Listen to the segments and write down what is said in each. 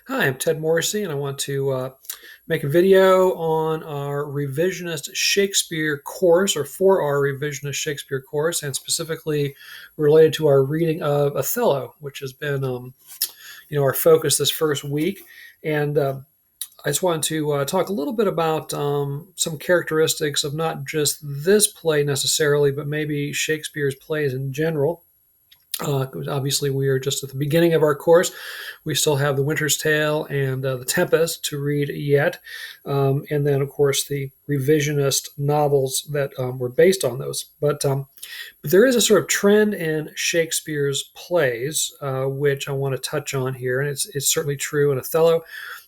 Hi, I'm Ted Morrissey, and I want to make a video on our revisionist Shakespeare course, or for our revisionist Shakespeare course, and specifically related to our reading of Othello, which has been, our focus this first week. And I just wanted to talk a little bit about some characteristics of not just this play necessarily, but maybe Shakespeare's plays in general. Obviously, we are just at the beginning of our course. We still have The Winter's Tale and The Tempest to read yet. And then, of course, the revisionist novels that were based on those. But there is a sort of trend in Shakespeare's plays, which I want to touch on here. And it's certainly true in Othello.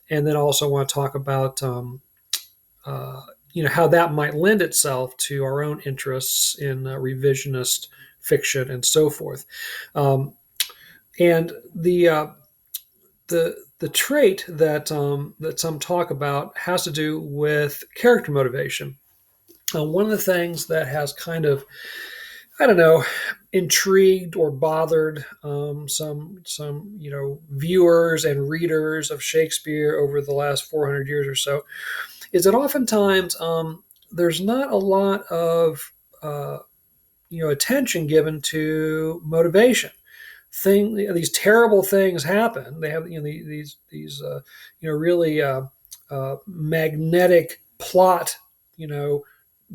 And then also want to talk about uh, how that might lend itself to our own interests in revisionist fiction and so forth. Um, and the trait that some talk about has to do with character motivation. One of the things that has kind of, I don't know, intrigued or bothered some viewers and readers of Shakespeare over the last 400 years or so is that oftentimes there's not a lot of attention given to motivation. These terrible things happen. They have these really magnetic plot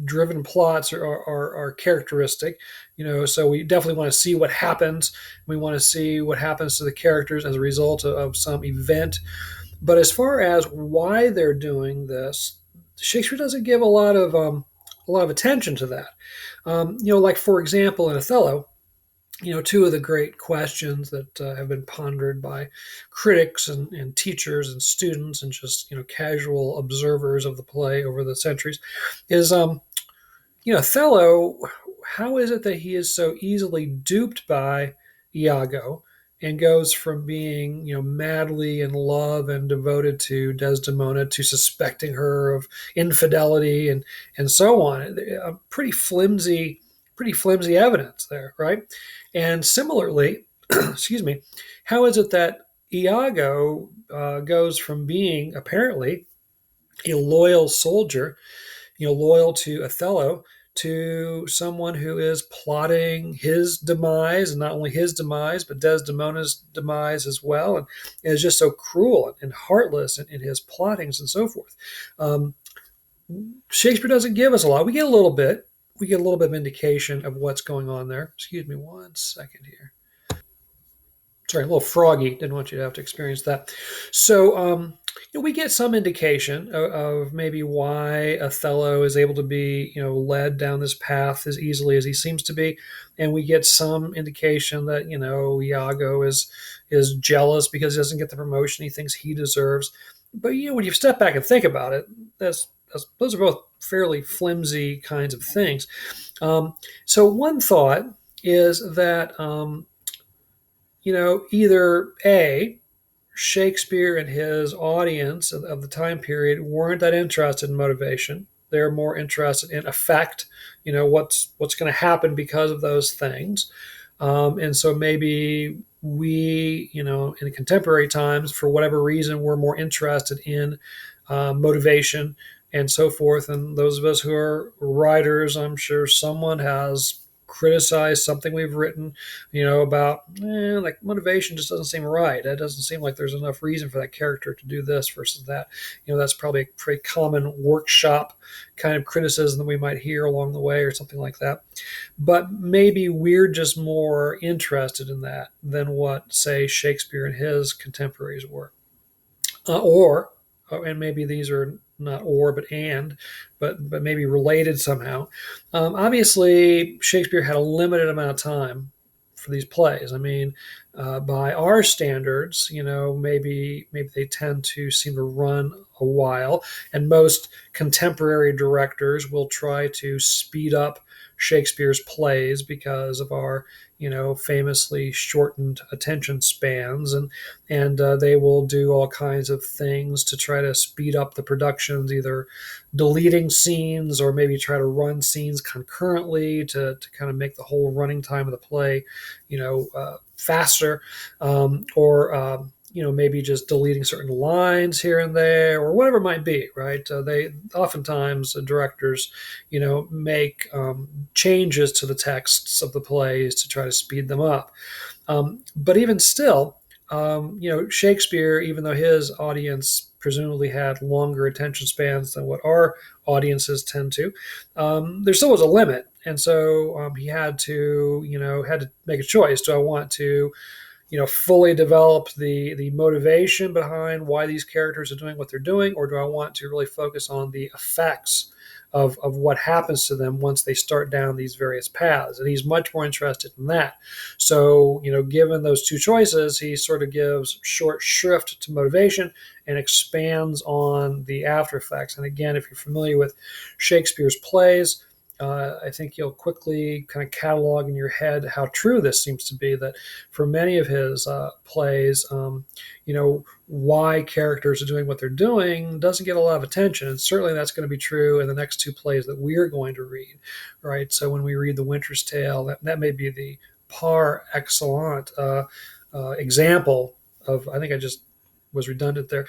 driven plots are characteristic. So we definitely want to see what happens. We want to see what happens to the characters as a result of some event. But as far as why they're doing this, Shakespeare doesn't give a lot of attention to that. Like for example, in Othello, two of the great questions that have been pondered by critics and teachers and students and just casual observers of the play over the centuries is Othello. How is it that he is so easily duped by Iago and goes from being madly in love and devoted to Desdemona to suspecting her of infidelity and so on? Pretty flimsy evidence there, right? And similarly, excuse me, how is it that Iago goes from being apparently a loyal soldier, loyal to Othello, to someone who is plotting his demise, and not only his demise, but Desdemona's demise as well, and is just so cruel and heartless in his plottings and so forth. Um, Shakespeare doesn't give us a lot. We get a little bit. We get a little bit of indication of what's going on there. Excuse me one second here. Sorry, a little froggy. Didn't want you to have to experience that. So, we get some indication of maybe why Othello is able to be, led down this path as easily as he seems to be, and we get some indication that Iago is jealous because he doesn't get the promotion he thinks he deserves. But when you step back and think about it, those are both fairly flimsy kinds of things. So one thought is that either A, Shakespeare and his audience of the time period weren't that interested in motivation. They're more interested in effect, what's going to happen because of those things. And so maybe we, in contemporary times, for whatever reason, we're more interested in motivation and so forth. And those of us who are writers, I'm sure someone has criticized something we've written, about like motivation just doesn't seem right. It doesn't seem like there's enough reason for that character to do this versus that. That's probably a pretty common workshop kind of criticism that we might hear along the way or something like that. But maybe we're just more interested in that than what, say, Shakespeare and his contemporaries were. And maybe these are not or but and but maybe related somehow. Obviously Shakespeare had a limited amount of time for these plays. I mean, by our standards, maybe they tend to seem to run a while, and most contemporary directors will try to speed up Shakespeare's plays because of our famously shortened attention spans, and they will do all kinds of things to try to speed up the productions, either deleting scenes or maybe try to run scenes concurrently to kind of make the whole running time of the play faster, or maybe just deleting certain lines here and there or whatever it might be, right? They oftentimes directors, make changes to the texts of the plays to try to speed them up. But even still, Shakespeare, even though his audience presumably had longer attention spans than what our audiences tend to, there still was a limit. And so he had to make a choice. Do I want to fully develop the motivation behind why these characters are doing what they're doing, or do I want to really focus on the effects of what happens to them once they start down these various paths? And he's much more interested in that. So, given those two choices, he sort of gives short shrift to motivation and expands on the after effects. And again, if you're familiar with Shakespeare's plays, I think you'll quickly kind of catalog in your head how true this seems to be. That for many of his plays, why characters are doing what they're doing doesn't get a lot of attention, and certainly that's going to be true in the next two plays that we're going to read, right? So when we read The Winter's Tale, that may be the par excellent example of. I think I just was redundant there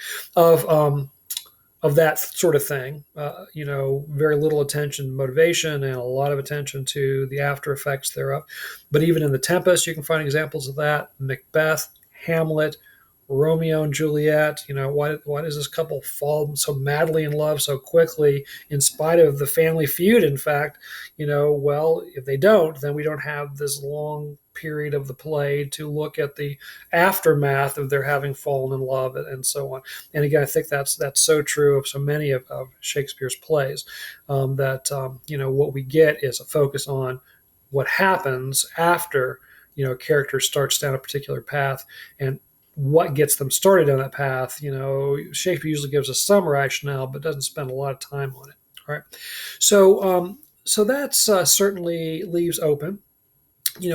of that sort of thing. Very little attention to motivation and a lot of attention to the after effects thereof. But even in The Tempest, you can find examples of that. Macbeth, Hamlet, Romeo and Juliet. Why does this couple fall so madly in love so quickly, in spite of the family feud? In fact, well, if they don't, then we don't have this long period of the play to look at the aftermath of their having fallen in love and so on. And again, I think that's so true of so many of Shakespeare's plays, that what we get is a focus on what happens after a character starts down a particular path and what gets them started on that path. Shakespeare usually gives us some rationale, but doesn't spend a lot of time on it. All right, so that's certainly leaves open,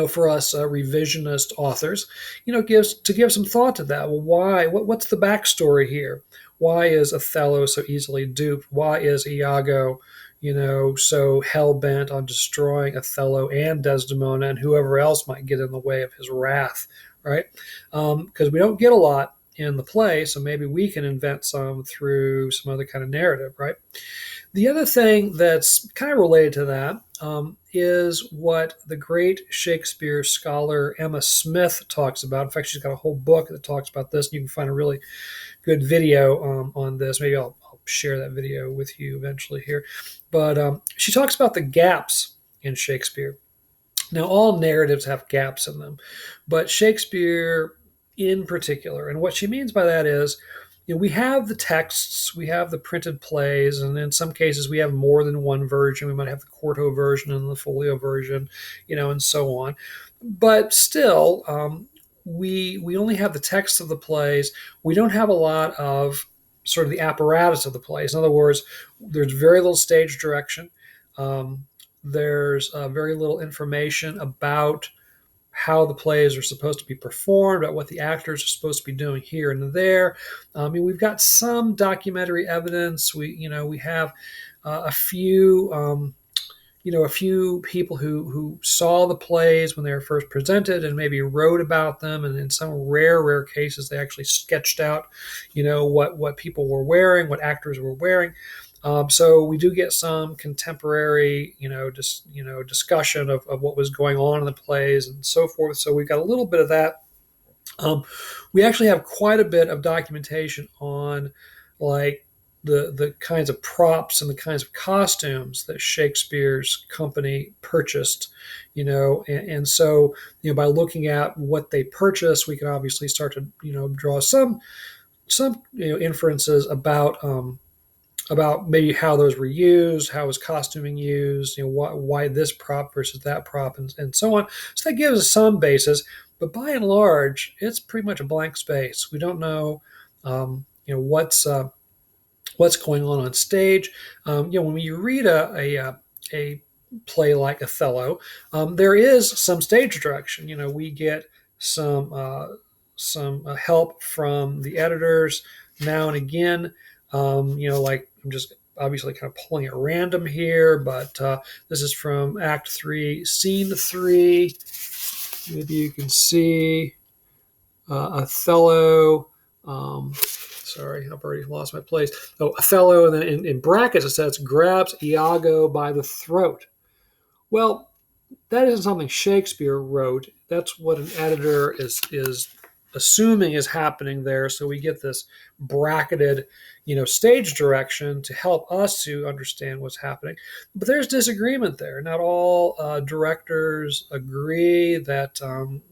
for us revisionist authors, give some thought to that. Well, why? What's the backstory here? Why is Othello so easily duped? Why is Iago, so hell bent on destroying Othello and Desdemona and whoever else might get in the way of his wrath? Right? Because we don't get a lot in the play, so maybe we can invent some through some other kind of narrative, right? The other thing that's kind of related to that is what the great Shakespeare scholar Emma Smith talks about. In fact, she's got a whole book that talks about this, and you can find a really good video on this. Maybe I'll share that video with you eventually here. But she talks about the gaps in Shakespeare. Now, all narratives have gaps in them, but Shakespeare in particular, and what she means by that is, we have the texts, we have the printed plays, and in some cases we have more than one version. We might have the quarto version and the folio version, and so on. But still, we only have the text of the plays. We don't have a lot of sort of the apparatus of the plays. In other words, there's very little stage direction. There's very little information about how the plays are supposed to be performed, about what the actors are supposed to be doing here and there. We've got some documentary evidence. We have a few people who saw the plays when they were first presented and maybe wrote about them, and in some rare cases they actually sketched out, what people were wearing, what actors were wearing. So we do get some contemporary, discussion of what was going on in the plays and so forth. So we've got a little bit of that. We actually have quite a bit of documentation on, like, the kinds of props and the kinds of costumes that Shakespeare's company purchased, and so by looking at what they purchased, we can obviously start to draw some inferences about maybe how those were used, how was costuming used, why this prop versus that prop, and so on. So that gives us some basis, but by and large, it's pretty much a blank space. We don't know, what's going on stage. When you read a play like Othello, there is some stage direction. We get some help from the editors now and again. Like, I'm just obviously kind of pulling at random here, but this is from Act 3, Scene 3. Maybe you can see Othello Sorry, I've already lost my place. Oh, Othello, and then in brackets it says grabs Iago by the throat. Well, that isn't something Shakespeare wrote. That's what an editor is assuming is happening there. So we get this bracketed, stage direction to help us to understand what's happening. But there's disagreement there. Not all directors agree that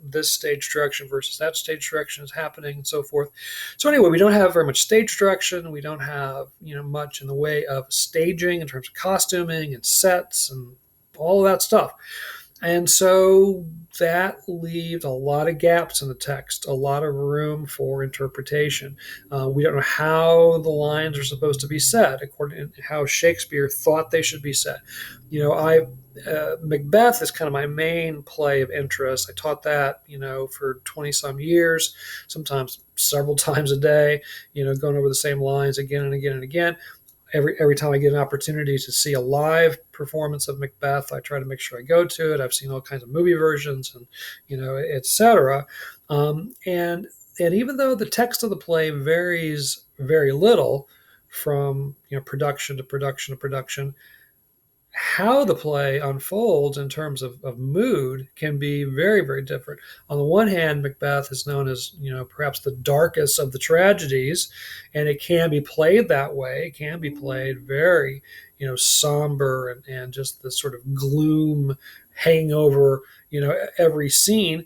this stage direction versus that stage direction is happening, and so forth. So anyway, we don't have very much stage direction. We don't have much in the way of staging in terms of costuming and sets and all of that stuff. And so that leaves a lot of gaps in the text, a lot of room for interpretation. We don't know how the lines are supposed to be said, according to how Shakespeare thought they should be said. Macbeth is kind of my main play of interest. I taught that, for 20 some years, sometimes several times a day, going over the same lines again and again and again. Every time I get an opportunity to see a live performance of Macbeth, I try to make sure I go to it. I've seen all kinds of movie versions, and etc. And even though the text of the play varies very little from production to production to production, how the play unfolds in terms of mood can be very, very different. On the one hand, Macbeth is known as, perhaps the darkest of the tragedies, and it can be played that way. It can be played very, somber and just the sort of gloom hanging over, every scene,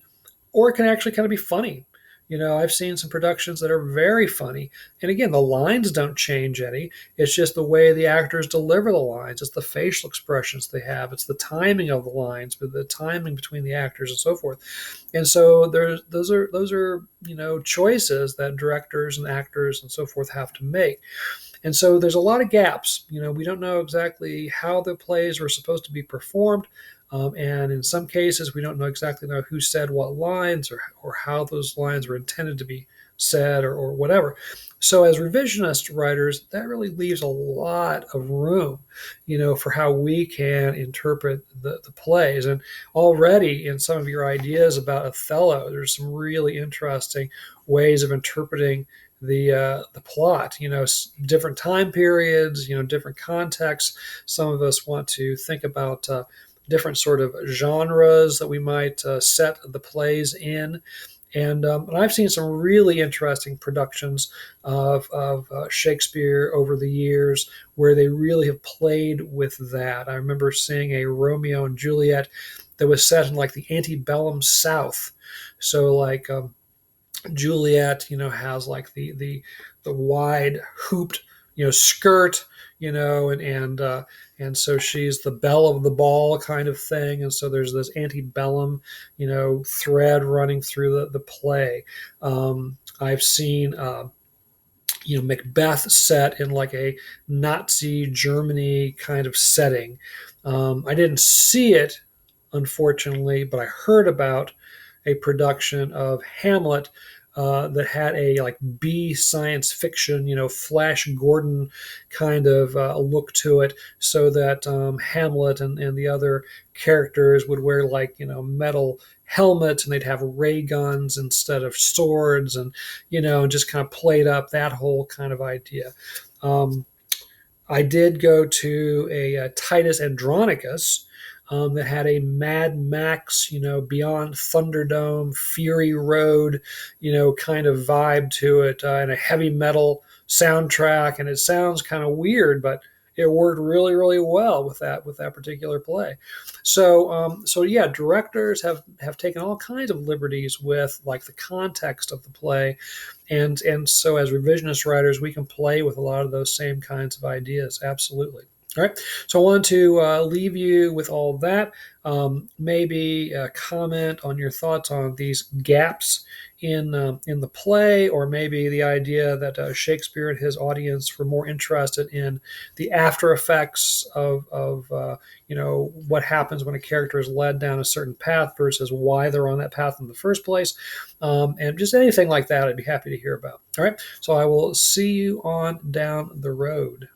or it can actually kind of be funny. I've seen some productions that are very funny. And again, the lines don't change any. It's just the way the actors deliver the lines. It's the facial expressions they have. It's the timing of the lines, but the timing between the actors and so forth. And so those are choices that directors and actors and so forth have to make. And so there's a lot of gaps. We don't know exactly how the plays were supposed to be performed. And in some cases, we don't exactly know who said what lines or how those lines were intended to be said or whatever. So as revisionist writers, that really leaves a lot of room, for how we can interpret the plays. And already in some of your ideas about Othello, there's some really interesting ways of interpreting the plot, different time periods, different contexts. Some of us want to think about different sort of genres that we might set the plays in. And I've seen some really interesting productions of Shakespeare over the years where they really have played with that. I remember seeing a Romeo and Juliet that was set in like the antebellum South. So like Juliet, has like the wide hooped, skirt, and so she's the belle of the ball kind of thing, and so there's this antebellum, thread running through the play. I've seen. Macbeth set in like a Nazi Germany kind of setting. I didn't see it, unfortunately, but I heard about a production of Hamlet that had a like B science fiction, Flash Gordon kind of look to it, so that Hamlet and the other characters would wear like metal helmets, and they'd have ray guns instead of swords, and just kind of played up that whole kind of idea. I did go to a Titus Andronicus that had a Mad Max, Beyond Thunderdome, Fury Road, kind of vibe to it, and a heavy metal soundtrack. And it sounds kind of weird, but it worked really, really well with that particular play. So yeah, directors have taken all kinds of liberties with like the context of the play, and so as revisionist writers, we can play with a lot of those same kinds of ideas. Absolutely. All right. So I want to leave you with all that. Maybe comment on your thoughts on these gaps in the play, or maybe the idea that Shakespeare and his audience were more interested in the after effects of what happens when a character is led down a certain path versus why they're on that path in the first place, and just anything like that. I'd be happy to hear about. All right. So I will see you on down the road.